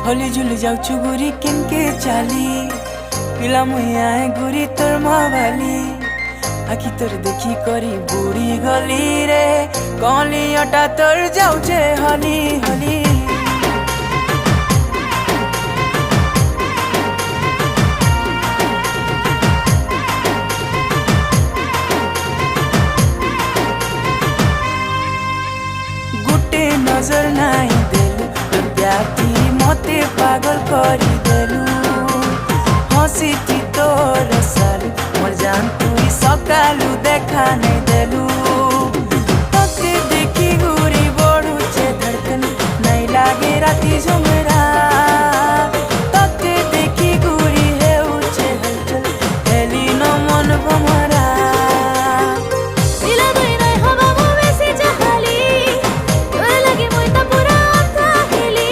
हली झुली जाऊछु गुरी किनके चाली पिला मुई आए गुरी तोर मावाली आखि तोर देखी करी बुड़ी गली रे कली अटा तोर जाऊचे हली हली। गुटे नजर नहीं देलु ब्याती मते पागल करी